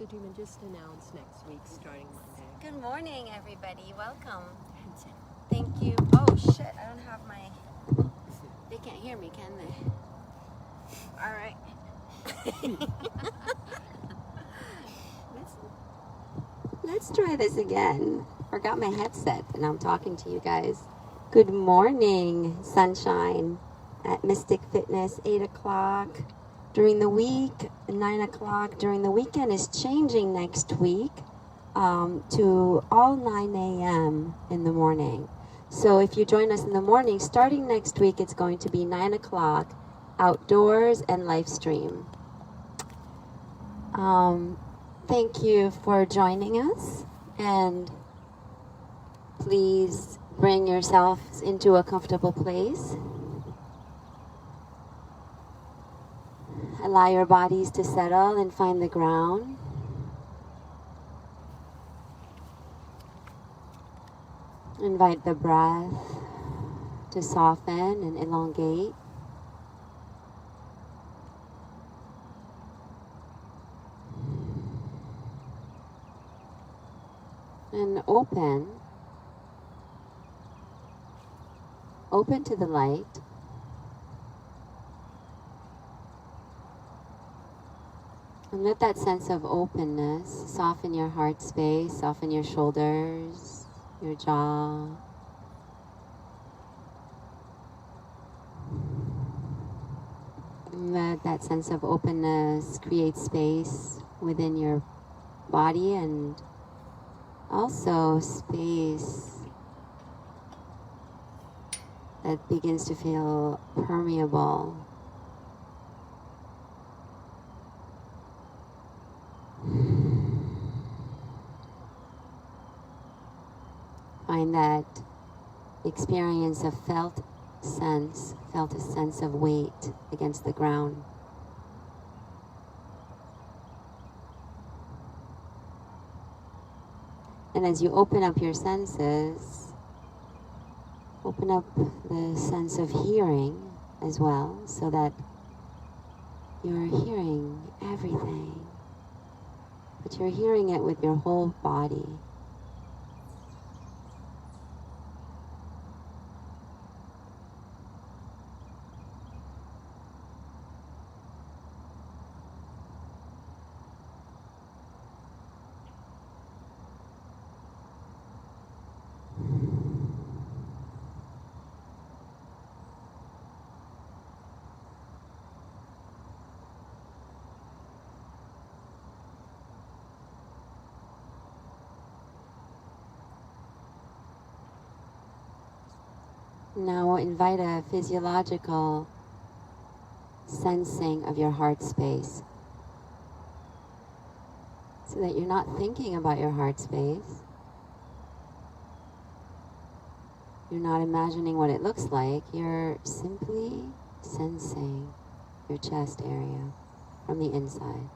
So Dima, just announced next week starting Monday. Good morning, everybody. Welcome. Thank you. Oh, shit. I don't have my... They can't hear me, can they? All right. Let's try this again. Forgot my headset, and I'm talking to you guys. Good morning, sunshine. At Mystic Fitness, 8 o'clock. During the week, 9 o'clock. During the weekend is changing next week to all 9 a.m. in the morning. So if you join us in the morning, starting next week, it's going to be 9 o'clock, outdoors and live stream. Thank you for joining us, and please bring yourselves into a comfortable place. Allow your bodies to settle and find the ground. Invite the breath to soften and elongate. And open to the light. And let that sense of openness soften your heart space, soften your shoulders, your jaw. And let that sense of openness create space within your body, and also space that begins to feel permeable. Find that experience of felt a sense of weight against the ground. And as you open up your senses, open up the sense of hearing as well, so that you're hearing everything, but you're hearing it with your whole body. Now invite a physiological sensing of your heart space, so that you're not thinking about your heart space. You're not imagining what it looks like. You're simply sensing your chest area from the inside.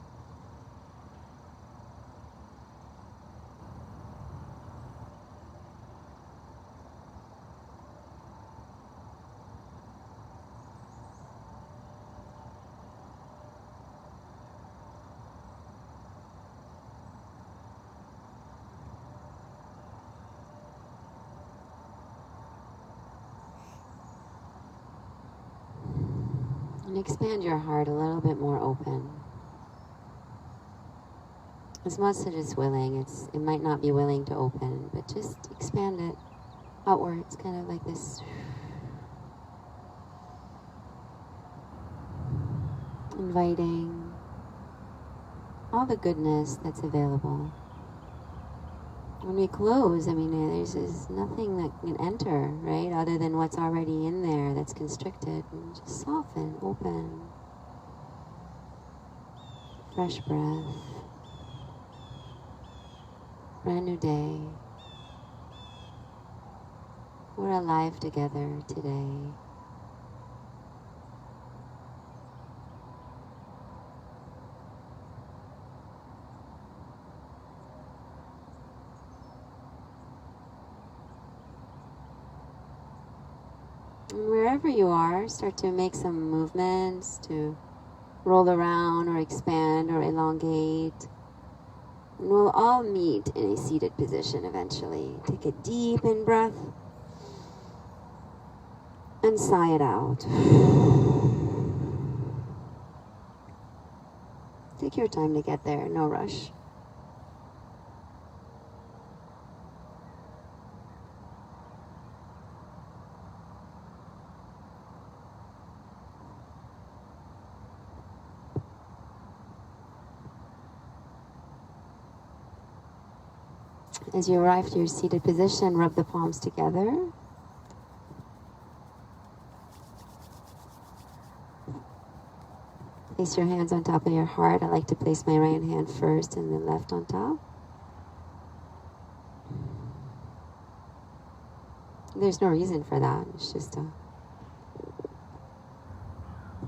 And expand your heart a little bit more open. As much as it's willing, it might not be willing to open, but just expand it outwards, kind of like this. Inviting all the goodness that's available. When we close, there's nothing that can enter, right? Other than what's already in there that's constricted. And just soften, open. Fresh breath. Brand new day. We're alive together today. And wherever you are, start to make some movements to roll around or expand or elongate. And we'll all meet in a seated position eventually. Take a deep in breath and sigh it out. Take your time to get there, no rush. As you arrive to your seated position, rub the palms together. Place your hands on top of your heart. I like to place my right hand first and the left on top. There's no reason for that. It's just a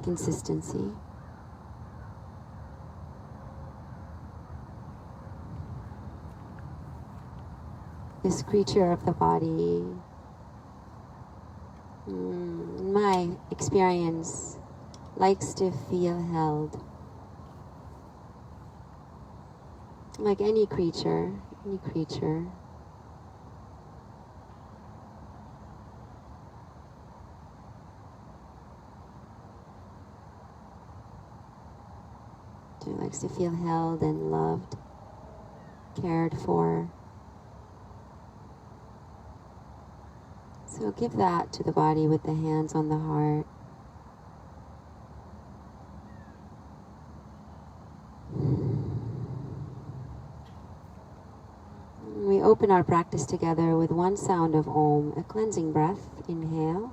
consistency. This creature of the body, in my experience, likes to feel held. Like any creature. It likes to feel held and loved, cared for. So give that to the body with the hands on the heart. We open our practice together with one sound of Om, a cleansing breath. Inhale.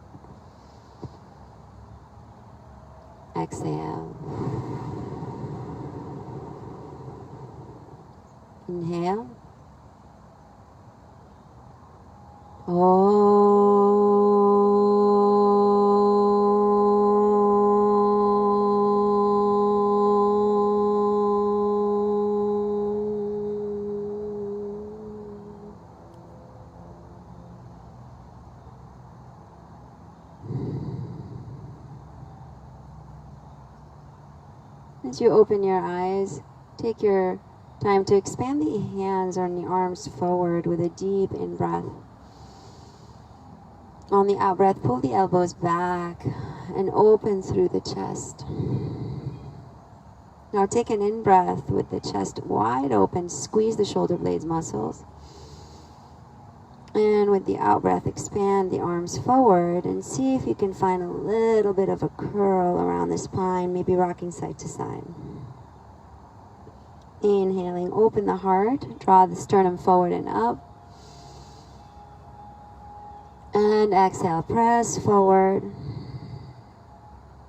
Exhale. Inhale. As you open your eyes, take your time to expand the hands or the arms forward with a deep in-breath. On the out-breath, pull the elbows back and open through the chest. Now take an in-breath with the chest wide open, squeeze the shoulder blades muscles. And with the out-breath, expand the arms forward and see if you can find a little bit of a curl around the spine, maybe rocking side to side. Inhaling, open the heart, draw the sternum forward and up. And exhale, press forward.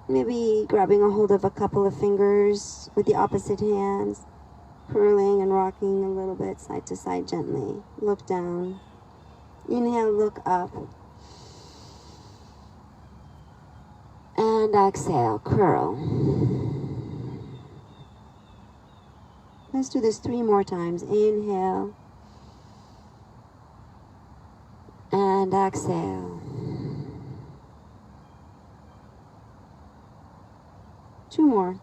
Maybe grabbing a hold of a couple of fingers with the opposite hands, curling and rocking a little bit side to side gently. Look down. Inhale, look up. And exhale, curl. Let's do this 3 more times. Inhale. And exhale. 2 more.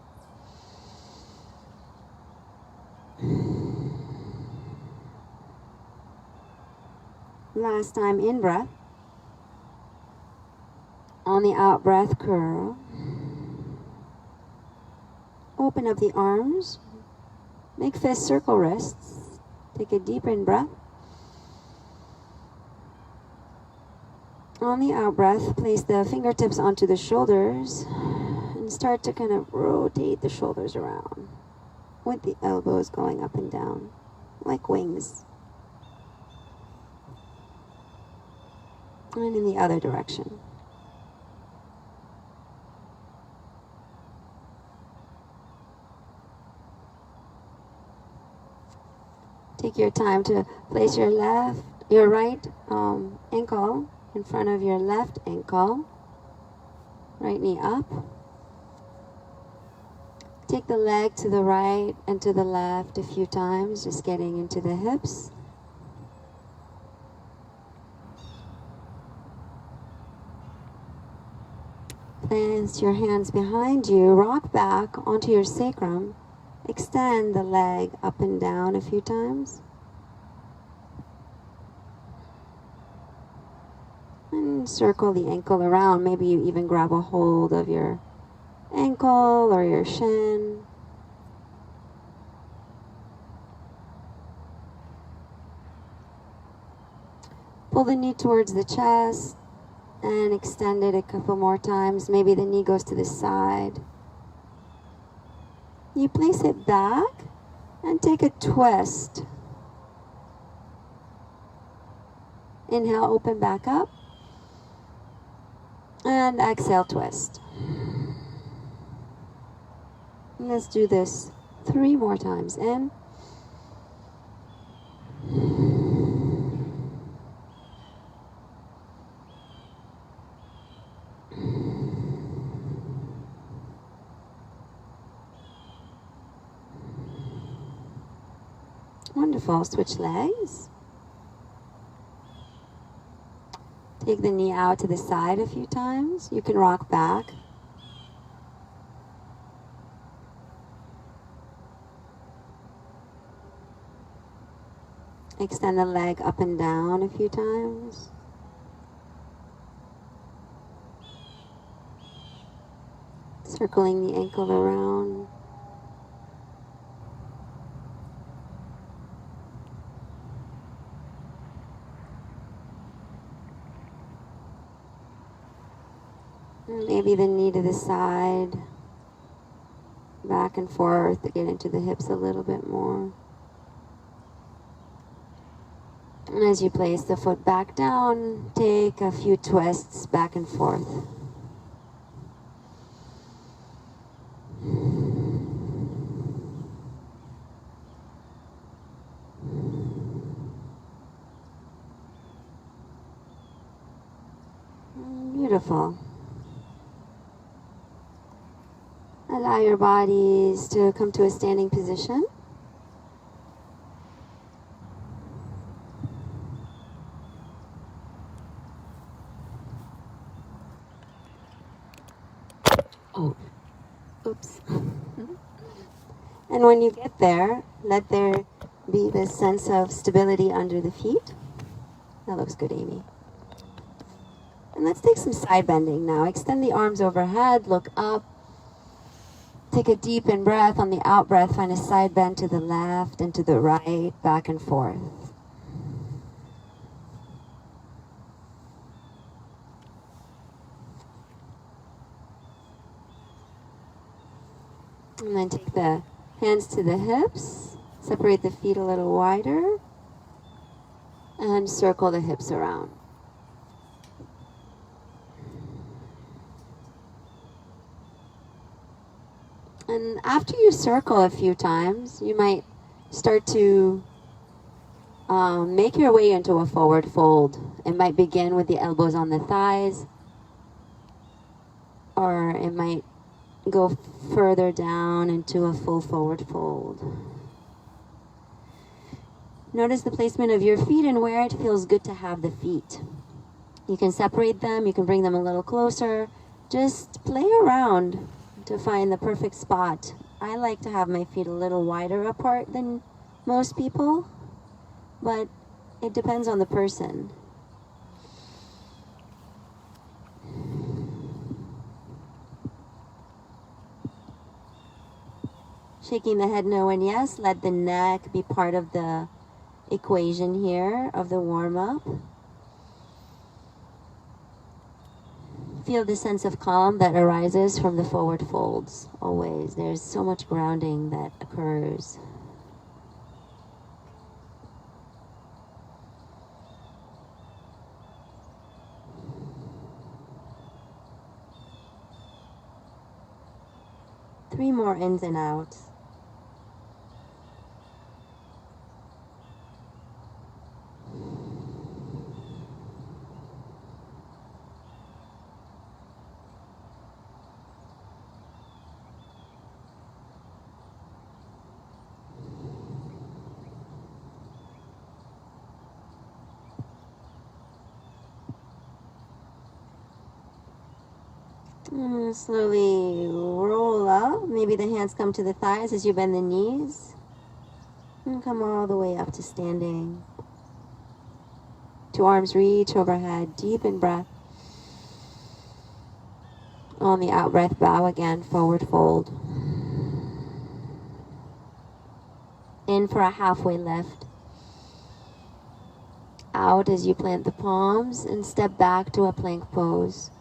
Last time, in breath. On the out breath, curl. Open up the arms. Make fists circle wrists. Take a deep in breath. On the out breath, place the fingertips onto the shoulders and start to kind of rotate the shoulders around with the elbows going up and down like wings. And in the other direction. Take your time to place your right ankle in front of your left ankle. Right knee up. Take the leg to the right and to the left a few times, just getting into the hips. Place your hands behind you, rock back onto your sacrum, Extend the leg up and down a few times. And circle the ankle around. Maybe you even grab a hold of your ankle or your shin. Pull the knee towards the chest and extend it a couple more times. Maybe the knee goes to the side. You place it back and take a twist. Inhale, open back up. And exhale, twist. Let's do this 3 more times. In. Wonderful. Switch legs. Take the knee out to the side a few times. You can rock back. Extend the leg up and down a few times. Circling the ankle around. Maybe the knee to the side, back and forth to get into the hips a little bit more. And as you place the foot back down, take a few twists back and forth. Beautiful. Allow your bodies to come to a standing position. Oh, oops. And when you get there, let there be this sense of stability under the feet. That looks good, Amy. And let's take some side bending now. Extend the arms overhead, look up. Take a deep in breath. On the out breath, find a side bend to the left and to the right, back and forth. And then take the hands to the hips. Separate the feet a little wider. And circle the hips around. And after you circle a few times, you might start to make your way into a forward fold. It might begin with the elbows on the thighs, or it might go further down into a full forward fold. Notice the placement of your feet and where it feels good to have the feet. You can separate them, you can bring them a little closer. Just play around to find the perfect spot. I like to have my feet a little wider apart than most people, but it depends on the person. Shaking the head no and yes, let the neck be part of the equation here of the warm-up. Feel the sense of calm that arises from the forward folds, always. There's so much grounding that occurs. Three more ins and outs. Slowly roll up. Maybe the hands come to the thighs as you bend the knees. And come all the way up to standing. 2 arms reach overhead. Deepen breath. On the out breath, bow again, forward fold. In for a halfway lift. Out as you plant the palms and step back to a plank pose.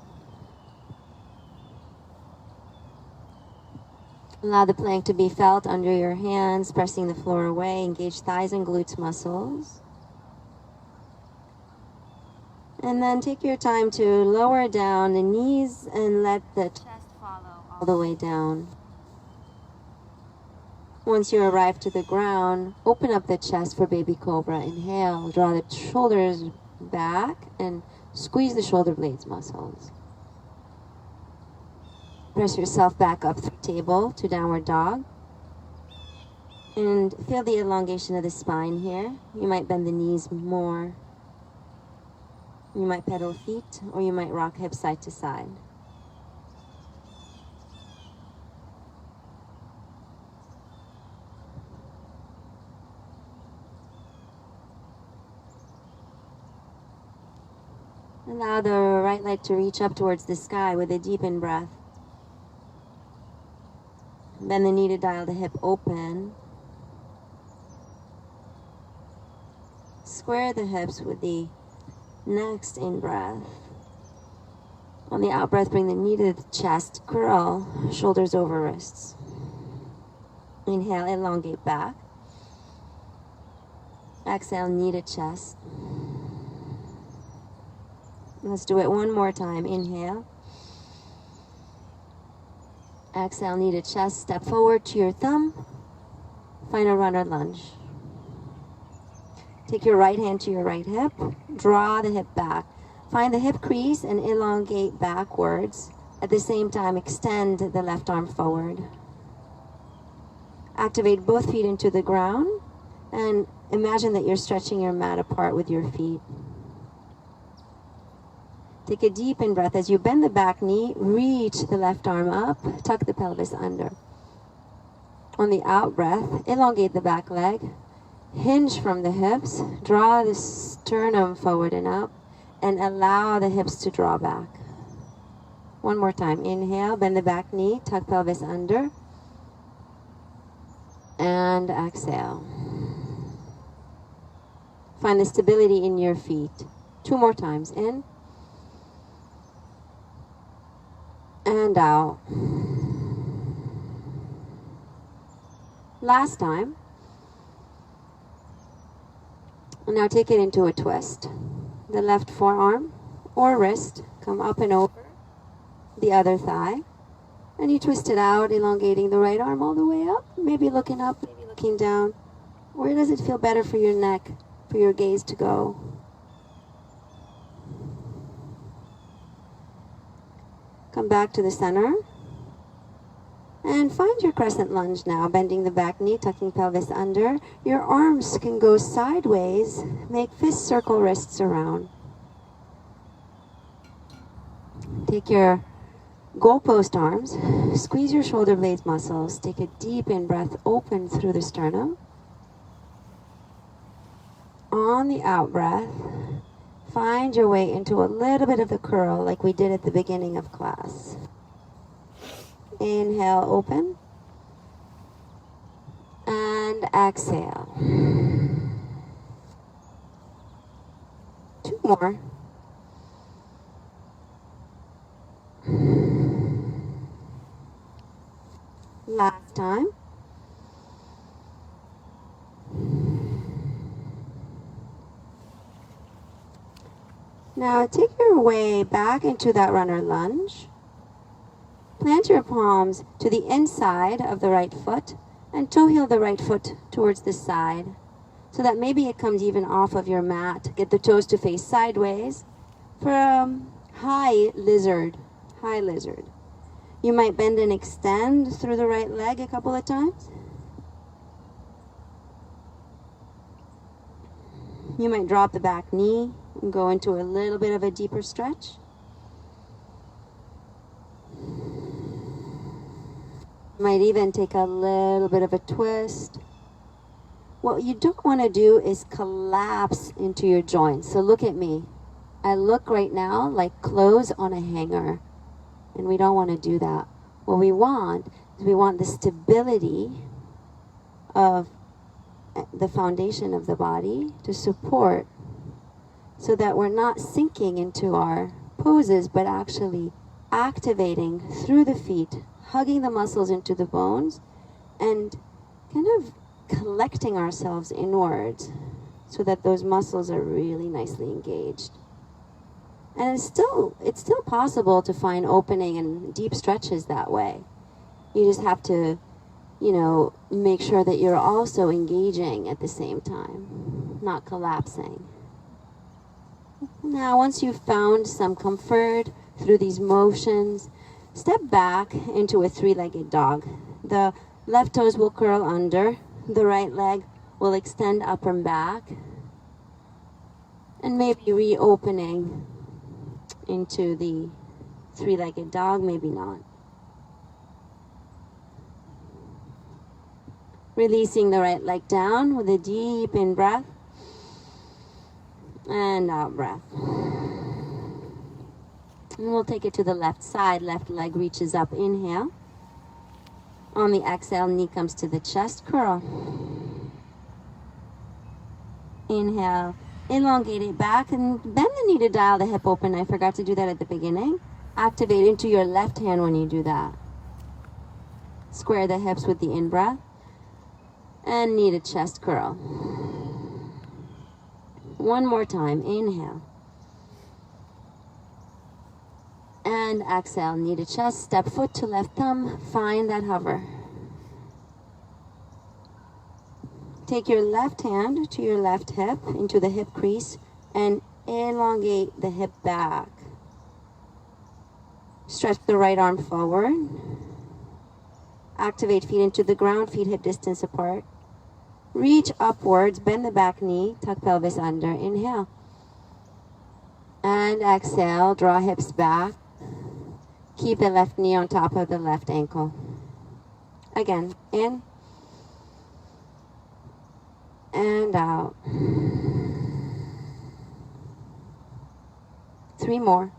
Allow the plank to be felt under your hands, pressing the floor away. Engage thighs and glutes muscles. And then take your time to lower down the knees and let the chest follow all the way down. Once you arrive to the ground, open up the chest for baby cobra. Inhale, draw the shoulders back and squeeze the shoulder blades muscles. Press yourself back up through table to downward dog. And feel the elongation of the spine here. You might bend the knees more. You might pedal feet, or you might rock hips side to side. Allow the right leg to reach up towards the sky with a deepened breath. Bend the knee to dial the hip open. Square the hips with the next in-breath. On the out-breath, bring the knee to the chest. Curl, shoulders over wrists. Inhale, elongate back. Exhale, knee to chest. Let's do it one more time. Inhale. Exhale, knee to chest. Step forward to your thumb. Find a runner lunge. Take your right hand to your right hip. Draw the hip back. Find the hip crease and elongate backwards. At the same time, extend the left arm forward. Activate both feet into the ground and imagine that you're stretching your mat apart with your feet. Take a deep in breath as you bend the back knee, reach the left arm up, tuck the pelvis under. On the out breath, elongate the back leg, hinge from the hips, draw the sternum forward and up, and allow the hips to draw back. One more time. Inhale, bend the back knee, tuck pelvis under, and exhale. Find the stability in your feet. 2 more times. In and out. Last time. Now take it into a twist. The left forearm or wrist come up and over the other thigh. And you twist it out, elongating the right arm all the way up. Maybe looking up, maybe looking down. Where does it feel better for your neck, for your gaze to go? Come back to the center. And find your crescent lunge now, bending the back knee, tucking pelvis under. Your arms can go sideways. Make fist circle wrists around. Take your goalpost arms. Squeeze your shoulder blades muscles. Take a deep in breath, open through the sternum. On the out breath, find your way into a little bit of the curl like we did at the beginning of class. Inhale, open. And exhale. 2 more. Last time. Now take your way back into that runner lunge. Plant your palms to the inside of the right foot and toe heel the right foot towards the side so that maybe it comes even off of your mat. Get the toes to face sideways for a high lizard. High lizard. You might bend and extend through the right leg a couple of times. You might drop the back knee and go into a little bit of a deeper stretch. Might even take a little bit of a twist. What you don't want to do is collapse into your joints. So look at me. I look right now like clothes on a hanger. And we don't want to do that. What we want is we want the stability of the foundation of the body to support, so that we're not sinking into our poses, but actually activating through the feet, hugging the muscles into the bones, and kind of collecting ourselves inwards so that those muscles are really nicely engaged. And it's still possible to find opening and deep stretches that way. You just have to, make sure that you're also engaging at the same time, not collapsing. Now, once you've found some comfort through these motions, step back into a three-legged dog. The left toes will curl under, the right leg will extend up and back, and maybe reopening into the three-legged dog, maybe not. Releasing the right leg down with a deep in breath and out breath. And we'll take it to the left side. Left leg reaches up, inhale. On the exhale, knee comes to the chest, curl. Inhale, elongate it back and bend the knee to dial the hip open. I forgot to do that at the beginning. Activate into your left hand when you do that. Square the hips with the in-breath. And knee to chest curl. One more time, inhale. And exhale, knee to chest, step foot to left thumb, find that hover. Take your left hand to your left hip into the hip crease and elongate the hip back. Stretch the right arm forward. Activate feet into the ground, feet hip distance apart. Reach upwards, bend the back knee, tuck pelvis under, inhale. And exhale, draw hips back. Keep the left knee on top of the left ankle. Again, in and out. 3 more.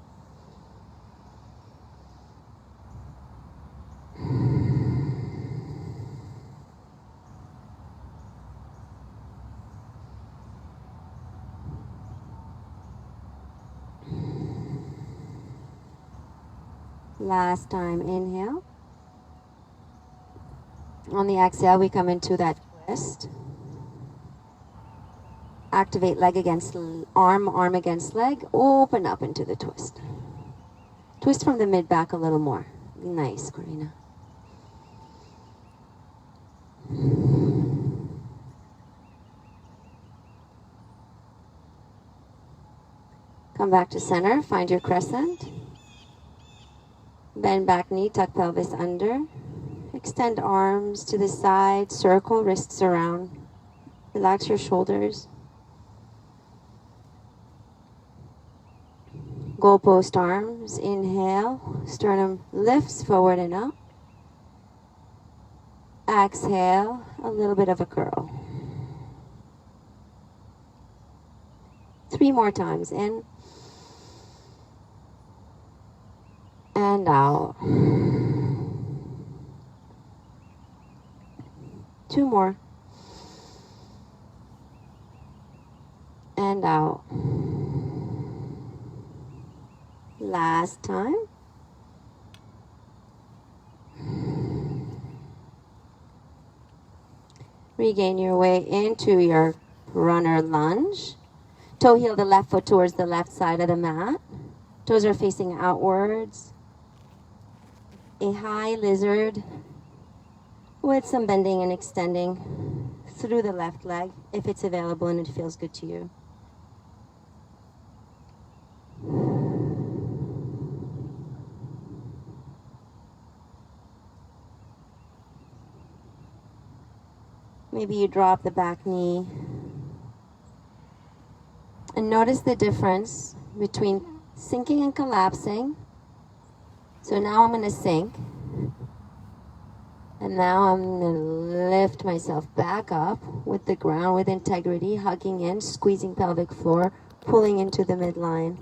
Last time, inhale. On the exhale, we come into that twist. Activate leg against arm, arm against leg. Open up into the twist. Twist from the mid back a little more. Nice, Karina. Come back to center. Find your crescent. Bend back knee, tuck pelvis under. Extend arms to the side, circle, wrists around. Relax your shoulders. Goalpost arms, inhale. Sternum lifts forward and up. Exhale, a little bit of a curl. 3 more times, in. And out. 2 more. And out. Last time. Regain your way into your runner lunge. Toe heel the left foot towards the left side of the mat. Toes are facing outwards. A high lizard with some bending and extending through the left leg if it's available and it feels good to you. Maybe you drop the back knee. And notice the difference between sinking and collapsing. So now I'm going to sink. And now I'm going to lift myself back up with the ground with integrity, hugging in, squeezing pelvic floor, pulling into the midline.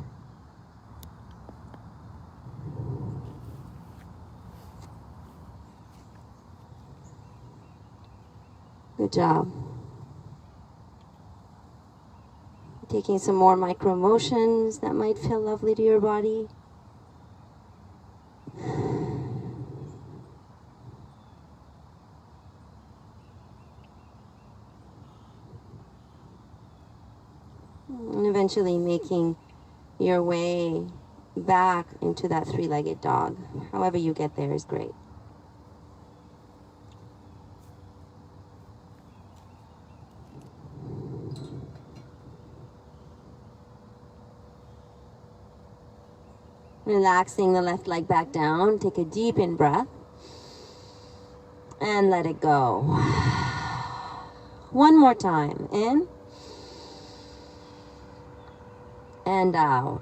Good job. Taking some more micro motions that might feel lovely to your body. And eventually making your way back into that three-legged dog. However you get there is great. Relaxing the left leg back down. Take a deep in-breath. And let it go. One more time. In. And out.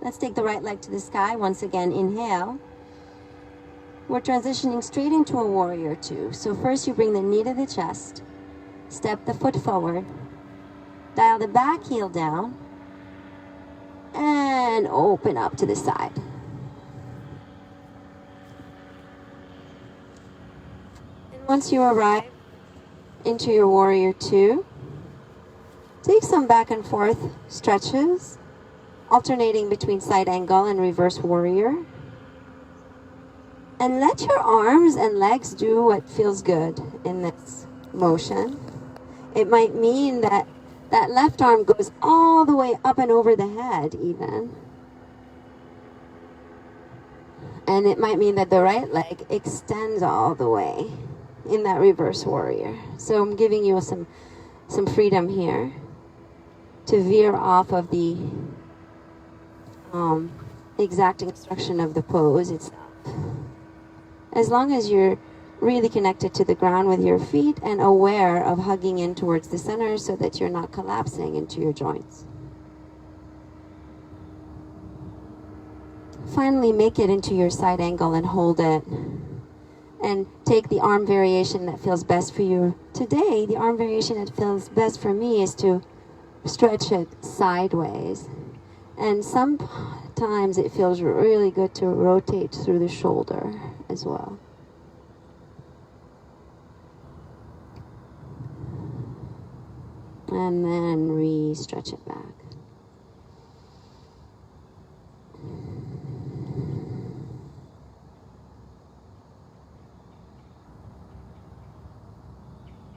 Let's take the right leg to the sky. Once again, inhale. We're transitioning straight into a warrior two. So first you bring the knee to the chest. Step the foot forward. Dial the back heel down. And open up to the side. And once you arrive into your warrior two, take some back and forth stretches, alternating between side angle and reverse warrior. And let your arms and legs do what feels good in this motion. It might mean that that left arm goes all the way up and over the head even. And it might mean that the right leg extends all the way in that reverse warrior. So I'm giving you some freedom here to veer off of the exact instruction of the pose itself. As long as you're really connected to the ground with your feet and aware of hugging in towards the center so that you're not collapsing into your joints. Finally, make it into your side angle and hold it. And take the arm variation that feels best for you. Today, the arm variation that feels best for me is to stretch it sideways. And sometimes it feels really good to rotate through the shoulder as well. And then re-stretch it back.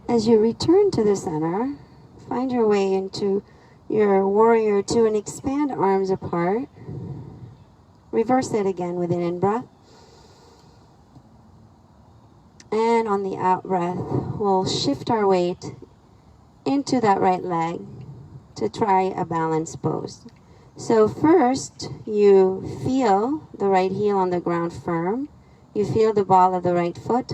As you return to the center, find your way into your warrior two and expand arms apart. Reverse it again with an in-breath. And on the out-breath, we'll shift our weight into that right leg to try a balanced pose. So first, you feel the right heel on the ground firm. You feel the ball of the right foot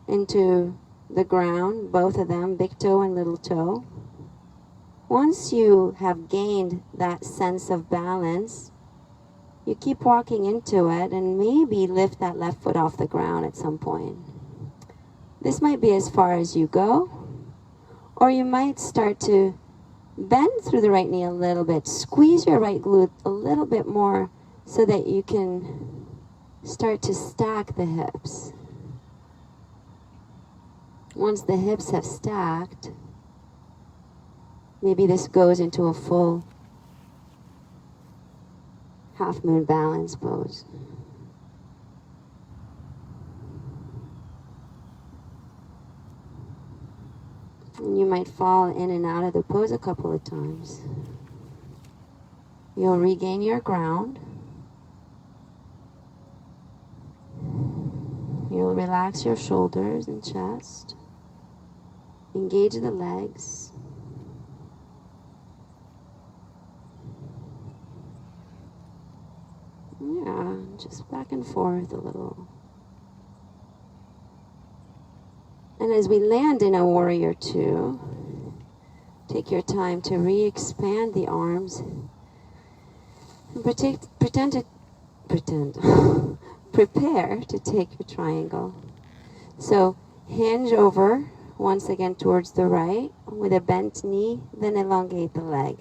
into the ground, both of them, big toe and little toe. Once you have gained that sense of balance, you keep walking into it and maybe lift that left foot off the ground at some point. This might be as far as you go, or you might start to bend through the right knee a little bit. Squeeze your right glute a little bit more so that you can start to stack the hips. Once the hips have stacked, maybe this goes into a full half moon balance pose. And you might fall in and out of the pose a couple of times. You'll regain your ground. You'll relax your shoulders and chest. Engage the legs. Yeah, just back and forth a little. And as we land in a warrior two, take your time to re-expand the arms and prepare to take your triangle. So hinge over once again towards the right with a bent knee, then elongate the leg.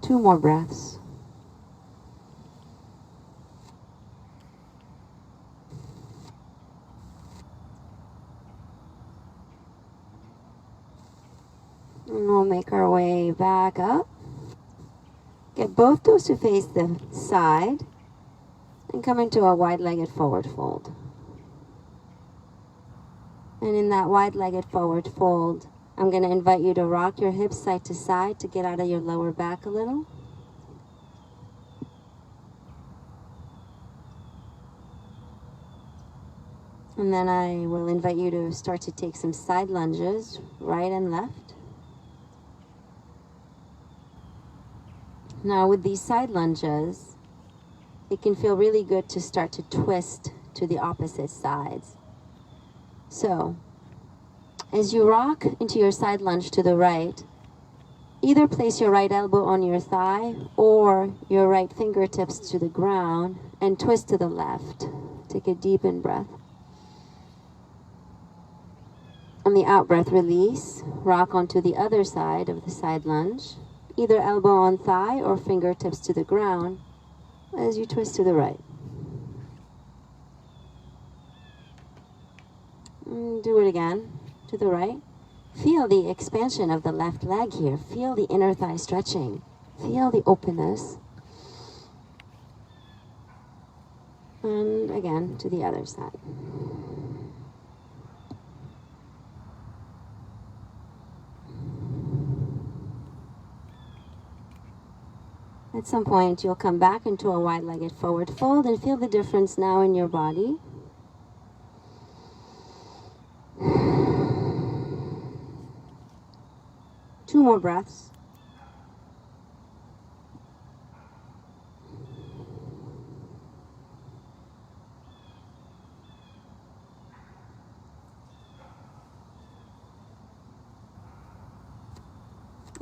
Two more breaths. And we'll make our way back up. Get both toes to face the side and come into a wide-legged forward fold. And in that wide-legged forward fold, I'm going to invite you to rock your hips side to side to get out of your lower back a little. And then I will invite you to start to take some side lunges, right and left. Now with these side lunges, it can feel really good to start to twist to the opposite sides. So, as you rock into your side lunge to the right, either place your right elbow on your thigh or your right fingertips to the ground and twist to the left. Take a deep in breath. On the out breath, release. Rock onto the other side of the side lunge. Either elbow on thigh or fingertips to the ground as you twist to the right. Do it again, to the right. Feel the expansion of the left leg here. Feel the inner thigh stretching. Feel the openness. And again, to the other side. At some point, you'll come back into a wide-legged forward fold and feel the difference now in your body. Two more breaths.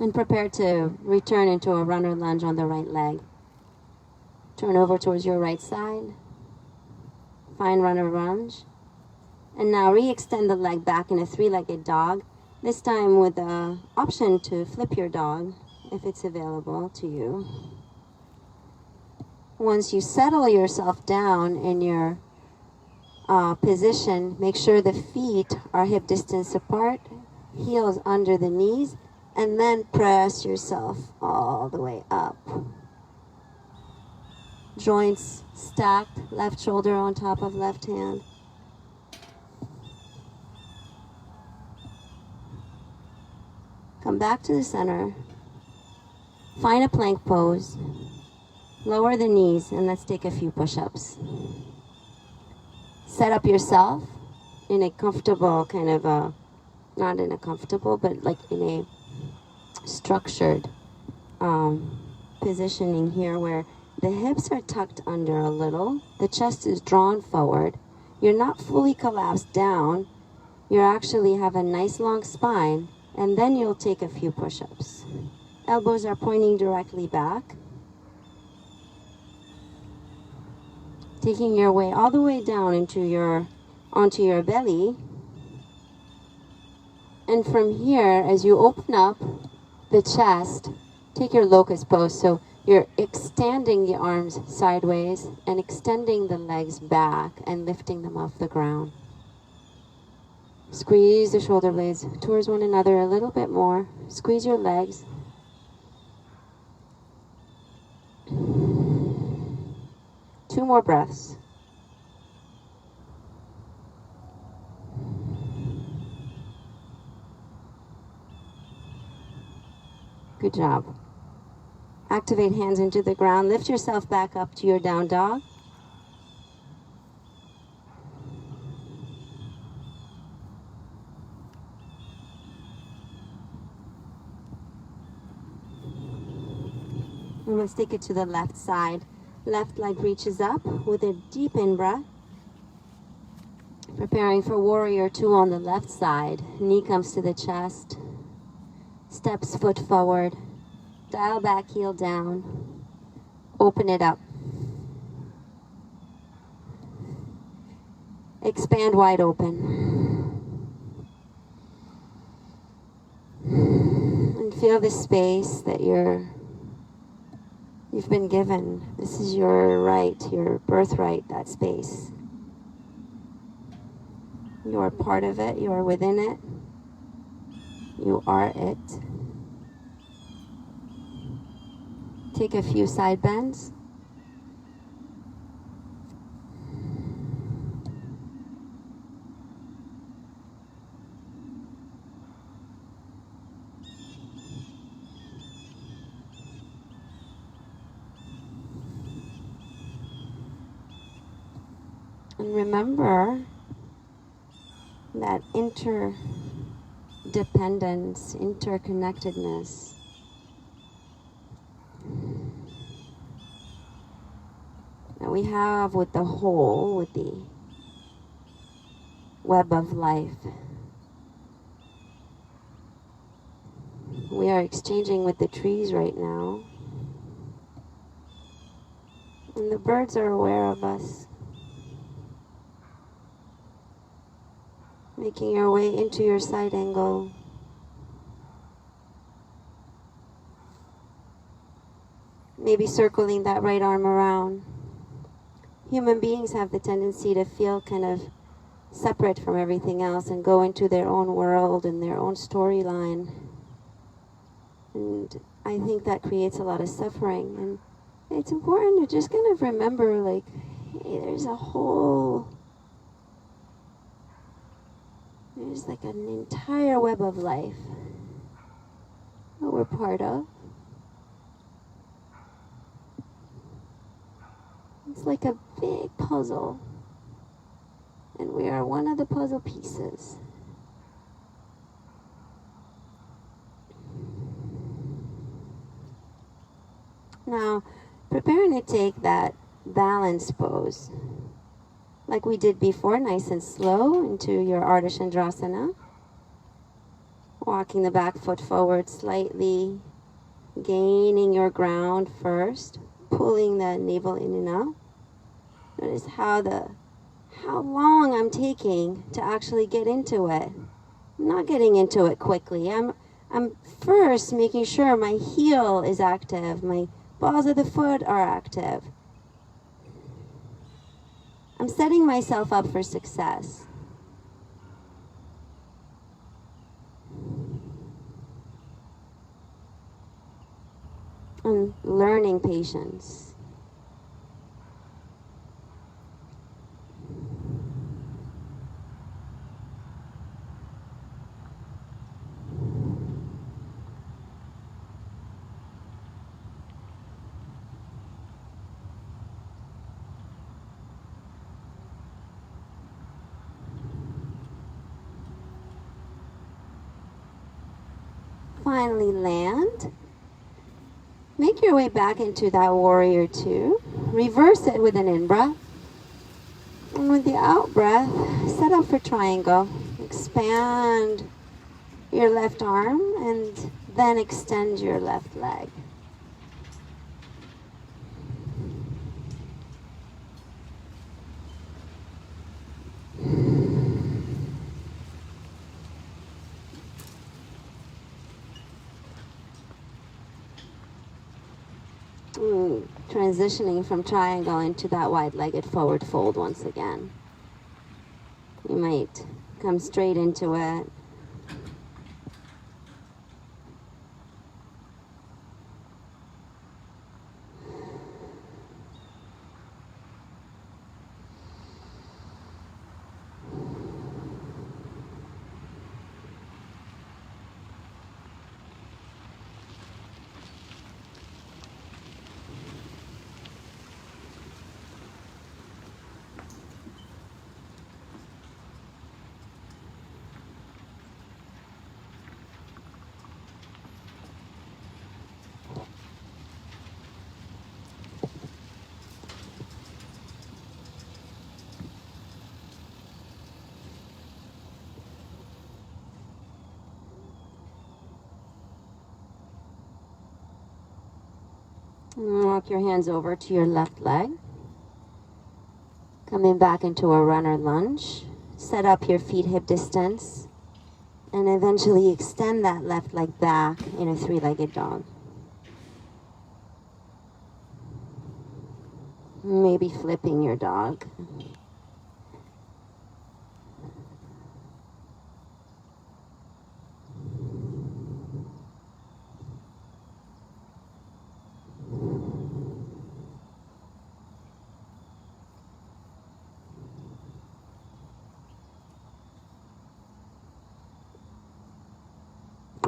And prepare to return into a runner lunge on the right leg. Turn over towards your right side. Find runner lunge. And now re-extend the leg back in a three-legged dog. This time with the option to flip your dog if it's available to you. Once you settle yourself down in your position, make sure the feet are hip distance apart, heels under the knees, and then press yourself all the way up. Joints stacked, left shoulder on top of left hand. Come back to the center. Find a plank pose. Lower the knees and let's take a few push-ups. Set up yourself in a comfortable kind of a, not in a comfortable, but like in a structured positioning here where the hips are tucked under a little, the chest is drawn forward, you're not fully collapsed down, you actually have a nice long spine, and then you'll take a few push-ups. Elbows are pointing directly back, taking your way all the way down onto your belly, and from here, as you open up the chest, take your locust pose. So you're extending the arms sideways and extending the legs back and lifting them off the ground. Squeeze the shoulder blades towards one another a little bit more. Squeeze your legs. Two more breaths. Good job. Activate hands into the ground. Lift yourself back up to your down dog. And let's take it to the left side. Left leg reaches up with a deep in-breath. Preparing for warrior two on the left side. Knee comes to the chest. Steps foot forward. Dial back, heel down. Open it up. Expand wide open. And feel the space that you've been given. This is your right, your birthright, that space. You are part of it. You are within it. You are it. Take a few side bends. And remember that interdependence, interconnectedness. That we have with the whole, with the web of life. We are exchanging with the trees right now. And the birds are aware of us. Making your way into your side angle. Maybe circling that right arm around. Human beings have the tendency to feel kind of separate from everything else and go into their own world and their own storyline. And I think that creates a lot of suffering. And it's important to just kind of remember, like, hey, there's like an entire web of life that we're part of. It's like a big puzzle, and we are one of the puzzle pieces. Now, preparing to take that balance pose, like we did before, nice and slow into your Ardha Chandrasana. Walking the back foot forward slightly, gaining your ground first, pulling the navel in and out. Notice how long I'm taking to actually get into it. I'm not getting into it quickly. I'm first making sure my heel is active, my balls of the foot are active. I'm setting myself up for success. I'm learning patience. Finally land. Make your way back into that warrior two. Reverse it with an in-breath. And with the out-breath, set up for triangle. Expand your left arm and then extend your left leg. Transitioning from triangle into that wide-legged forward fold once again. You might come straight into it. Walk your hands over to your left leg. Coming back into a runner lunge. Set up your feet hip distance. And eventually extend that left leg back in a three-legged dog. Maybe flipping your dog.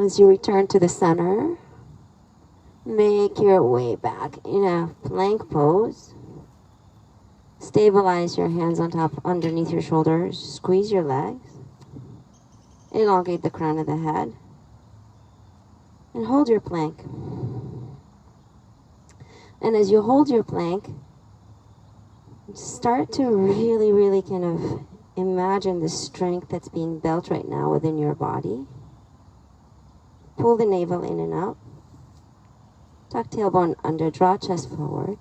As you return to the center, make your way back in a plank pose. Stabilize your hands on top, underneath your shoulders. Squeeze your legs. Elongate the crown of the head. And hold your plank. And as you hold your plank, start to really kind of imagine the strength that's being built right now within your body. Pull the navel in and up. Tuck tailbone under, draw chest forward.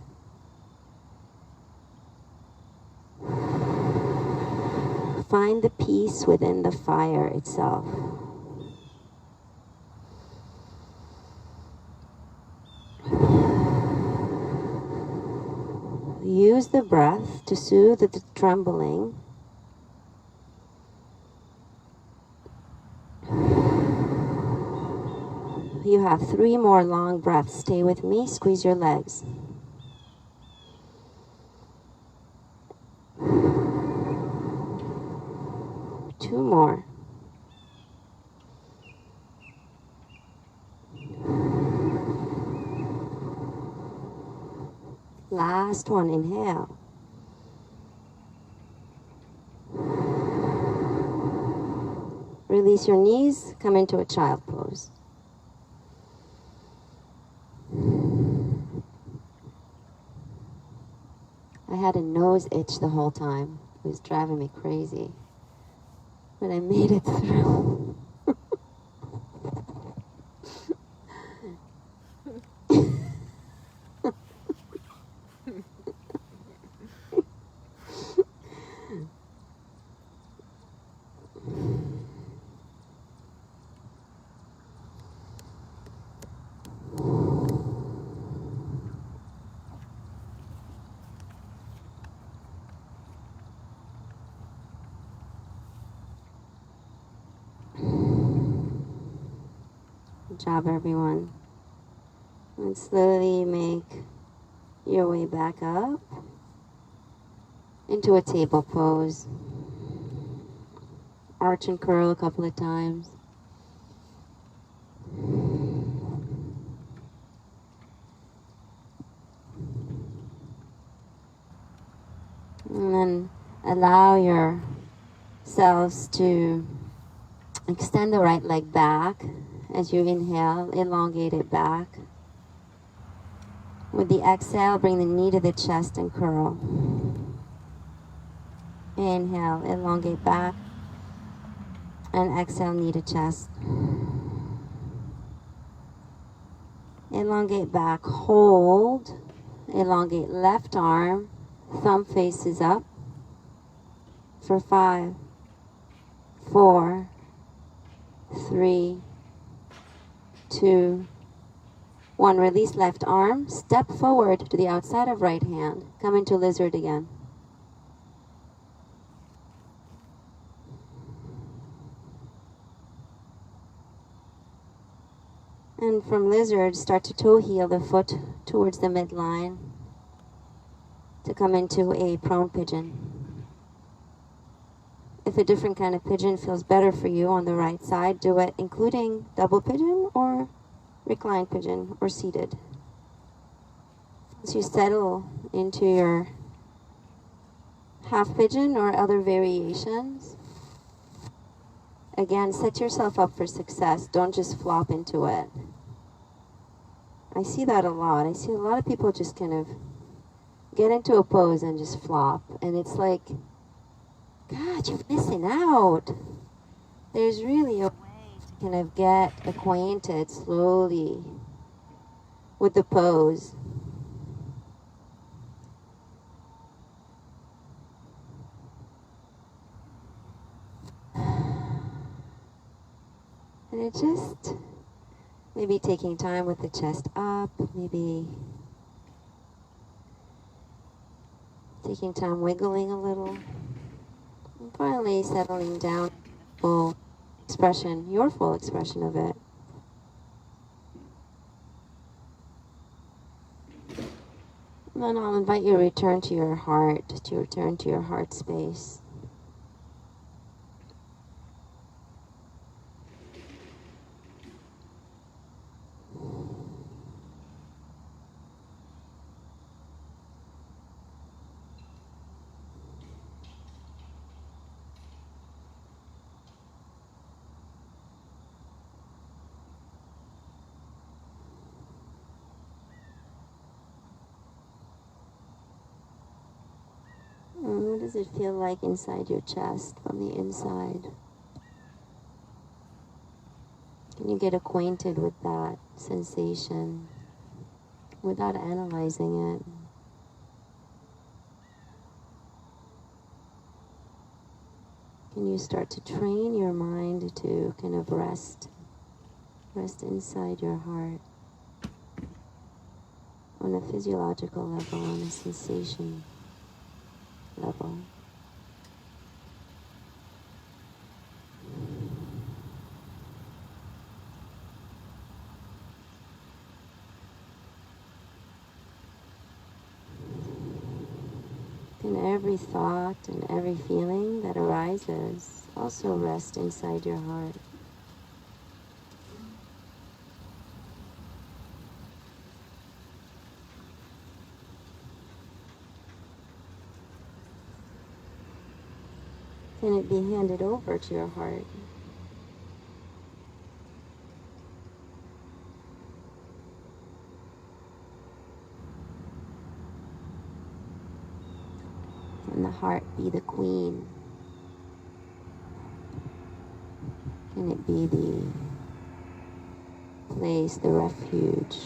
Find the peace within the fire itself. Use the breath to soothe the trembling. You have 3 more long breaths. Stay with me. Squeeze your legs. Two more. Last one. Inhale. Release your knees. Come into a child pose. I had a nose itch the whole time. It was driving me crazy. But I made it through. Good job, everyone. And slowly make your way back up into a table pose. Arch and curl a couple of times. And then allow yourselves to extend the right leg back. As you inhale, elongate it back. With the exhale, bring the knee to the chest and curl. Inhale, elongate back. And exhale, knee to chest. Elongate back, hold. Elongate left arm, thumb faces up. For 5, 4, 3, 2, 1. Release left arm. Step forward to the outside of right hand. Come into lizard again. And from lizard, start to toe heel the foot towards the midline to come into a prone pigeon. If a different kind of pigeon feels better for you on the right side, do it including double pigeon or reclined pigeon or seated. As you settle into your half pigeon or other variations, again, set yourself up for success. Don't just flop into it. I see that a lot. I see a lot of people just kind of get into a pose and just flop. And it's like, God, you're missing out. There's really a way to kind of get acquainted slowly with the pose. And it just, maybe taking time with the chest up, maybe taking time wiggling a little, and finally settling down, full expression, your full expression of it. And then I'll invite you to return to your heart, to return to your heart space. And what does it feel like inside your chest, from the inside? Can you get acquainted with that sensation without analyzing it? Can you start to train your mind to kind of rest inside your heart on a physiological level, on a sensation level? And every thought and every feeling that arises also rest inside your heart. Can it be handed over to your heart? Can the heart be the queen? Can it be the place, the refuge,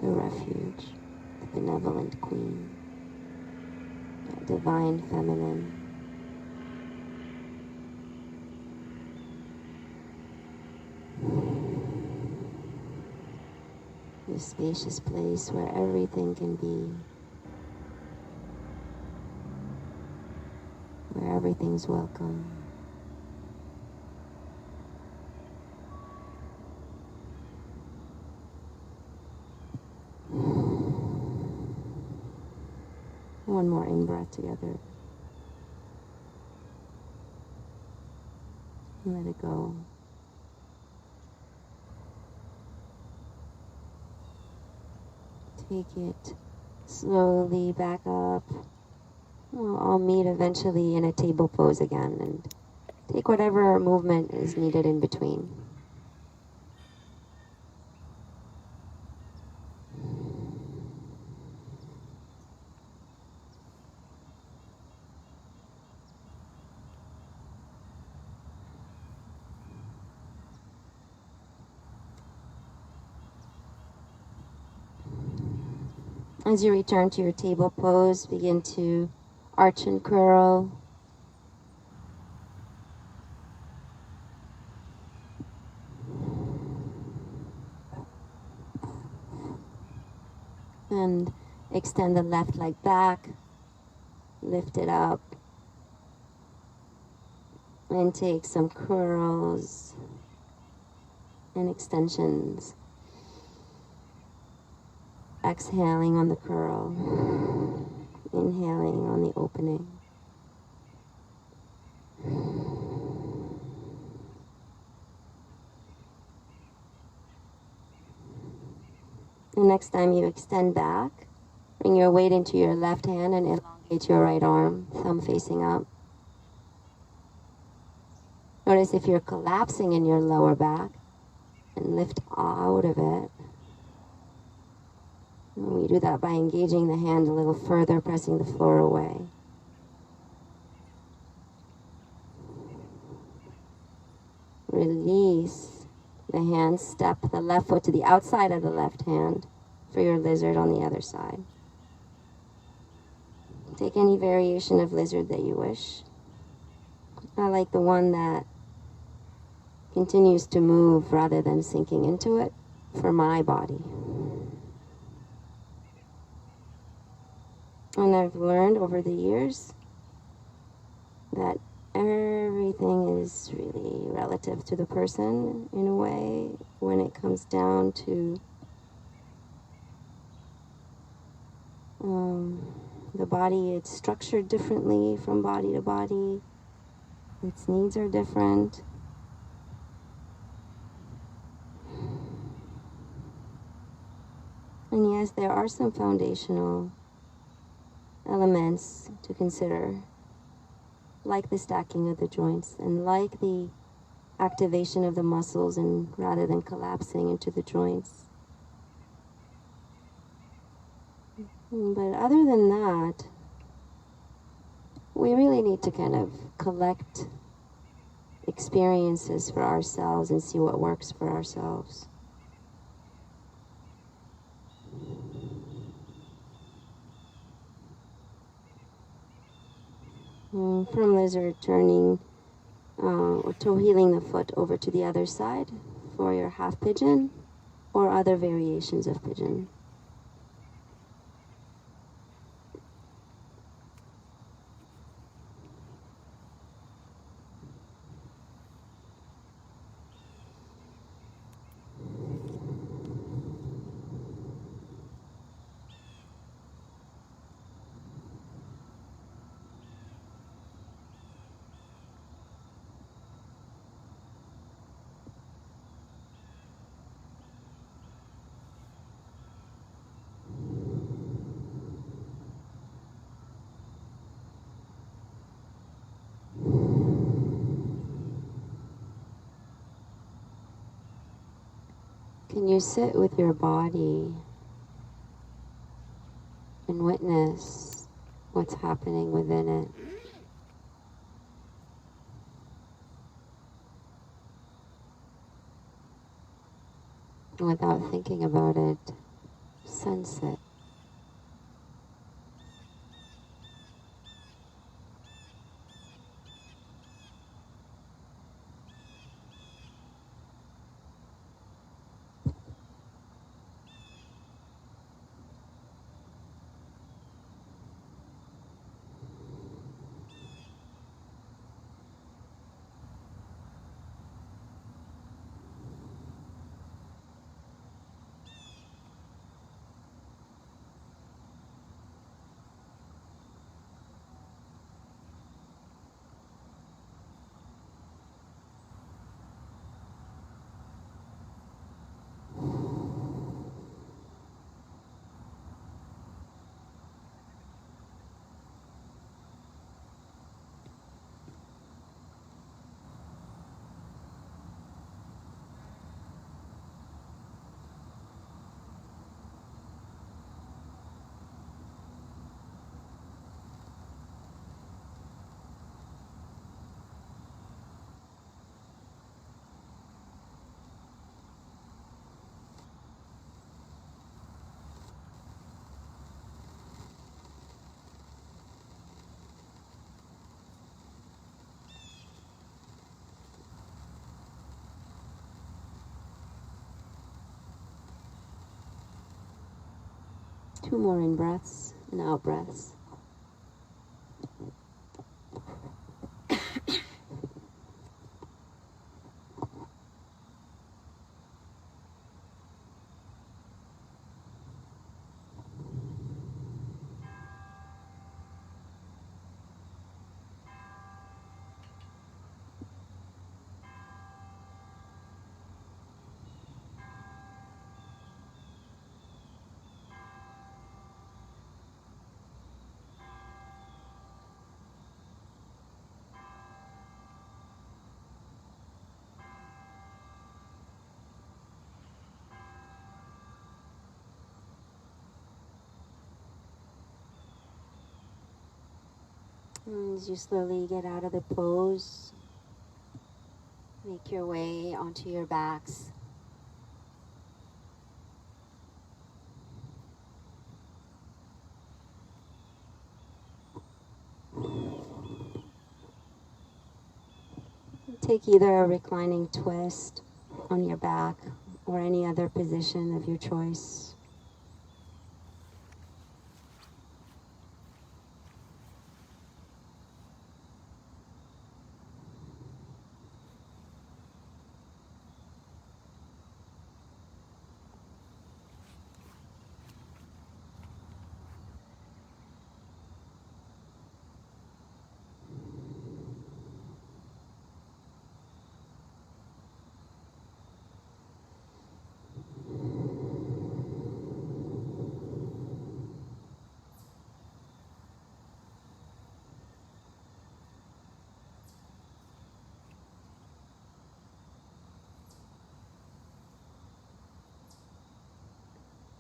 the benevolent queen, that divine feminine? The spacious place where everything can be, where everything's welcome. One more in-breath together. Let it go. Take it slowly back up. We'll all meet eventually in a table pose again, and take whatever movement is needed in between. As you return to your table pose, begin to arch and curl. And extend the left leg back, lift it up, and take some curls and extensions. Exhaling on the curl, inhaling on the opening. The next time you extend back, bring your weight into your left hand and elongate your right arm, thumb facing up. Notice if you're collapsing in your lower back, and lift out of it. And we do that by engaging the hand a little further, pressing the floor away. Release the hand, step the left foot to the outside of the left hand for your lizard on the other side. Take any variation of lizard that you wish. I like the one that continues to move rather than sinking into it for my body. And I've learned over the years that everything is really relative to the person in a way when it comes down to the body. It's structured differently from body to body. Its needs are different. And yes, there are some foundational elements to consider, like the stacking of the joints and like the activation of the muscles and rather than collapsing into the joints. But other than that, we really need to kind of collect experiences for ourselves and see what works for ourselves. From lizard turning or toe healing the foot over to the other side for your half pigeon or other variations of pigeon. Can you sit with your body and witness what's happening within it? Without thinking about it, sense it. Two more in breaths and out breaths. And as you slowly get out of the pose, make your way onto your backs. Take either a reclining twist on your back or any other position of your choice.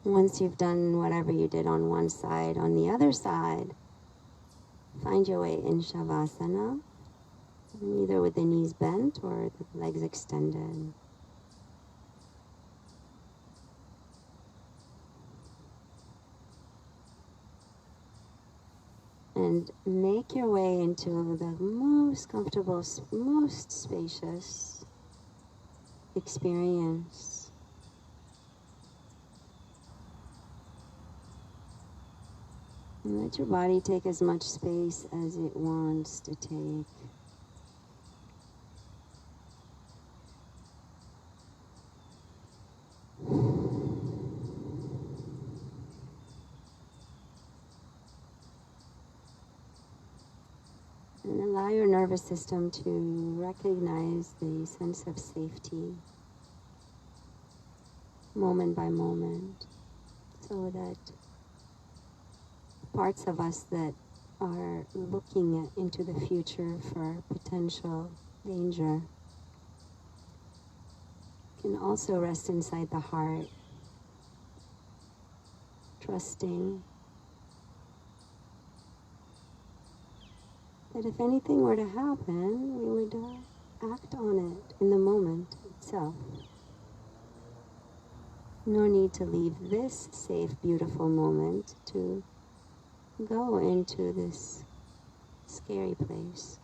Once you've done whatever you did on one side, on the other side, find your way in Shavasana, either with the knees bent or the legs extended. And make your way into the most comfortable, most spacious experience. And let your body take as much space as it wants to take. And allow your nervous system to recognize the sense of safety moment by moment, so that parts of us that are looking into the future for potential danger can also rest inside the heart, trusting that if anything were to happen, we would act on it in the moment itself. No need to leave this safe, beautiful moment to go into this scary place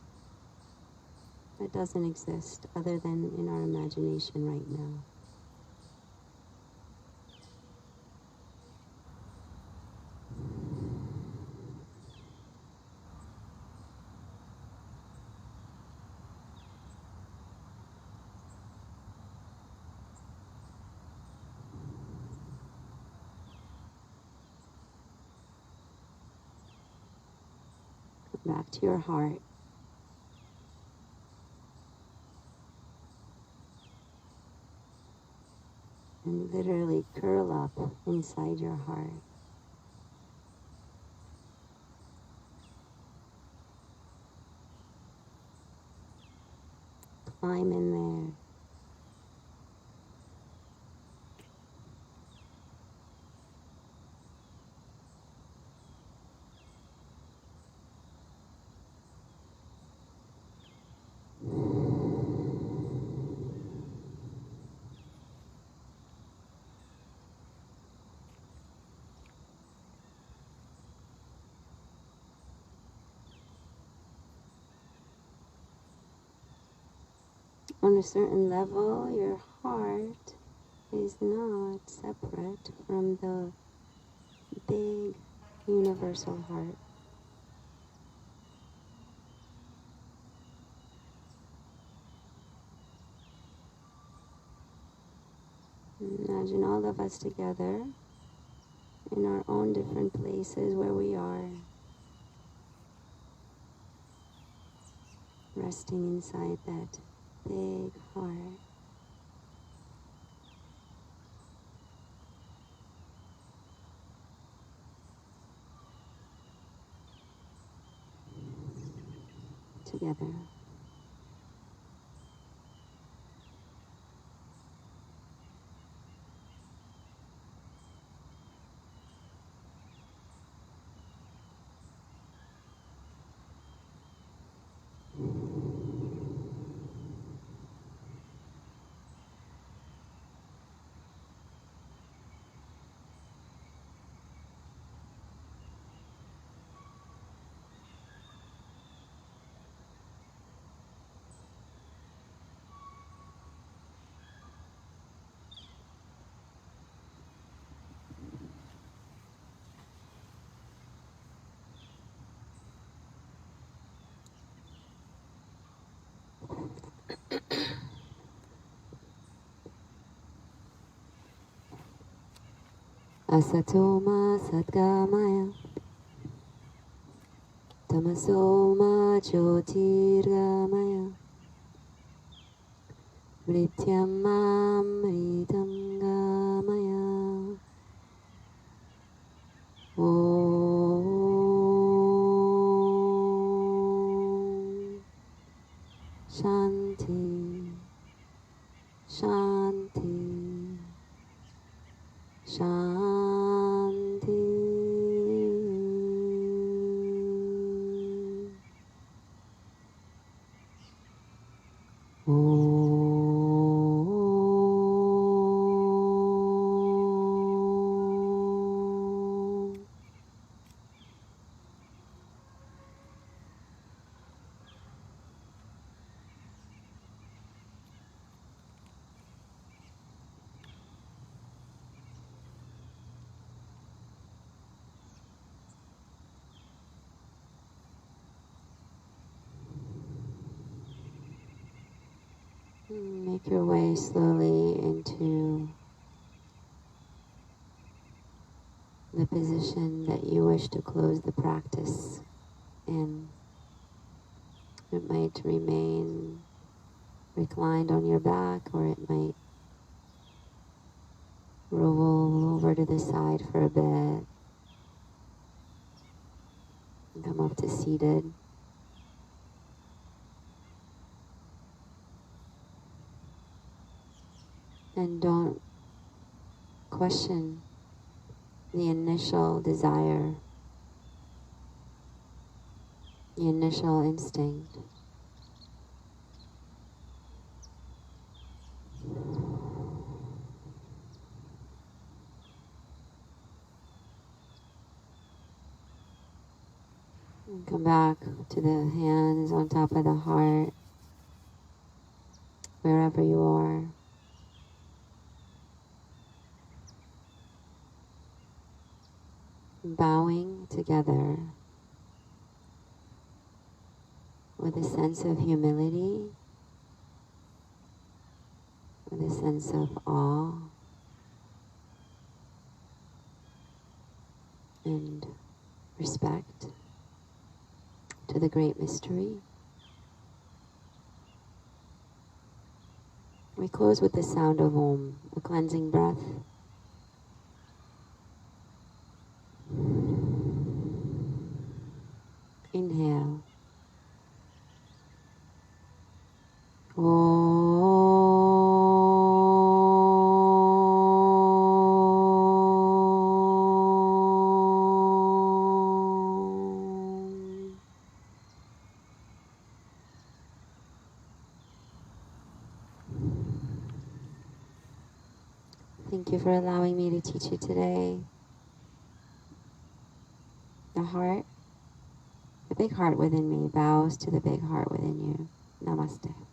that doesn't exist other than in our imagination right now. Come back to your heart. And literally curl up inside your heart. Climb in there. On a certain level, your heart is not separate from the big universal heart. Imagine all of us together in our own different places where we are, resting inside that big heart. Together. Asatoma Sadgamaya Tamasoma Jyotirgamaya Mrityamamritam Gamaya. Om Shanti Shanti Shanti. Make your way slowly into the position that you wish to close the practice in. It might remain reclined on your back, or it might roll over to the side for a bit and come up to seated. And don't question the initial desire, the initial instinct. And come back to the hands on top of the heart, wherever you are. Bowing together with a sense of humility, with a sense of awe and respect to the great mystery. We close with the sound of Om, a cleansing breath. Inhale. Thank you for allowing me to teach you today. The heart, the big heart within me bows to the big heart within you. Namaste.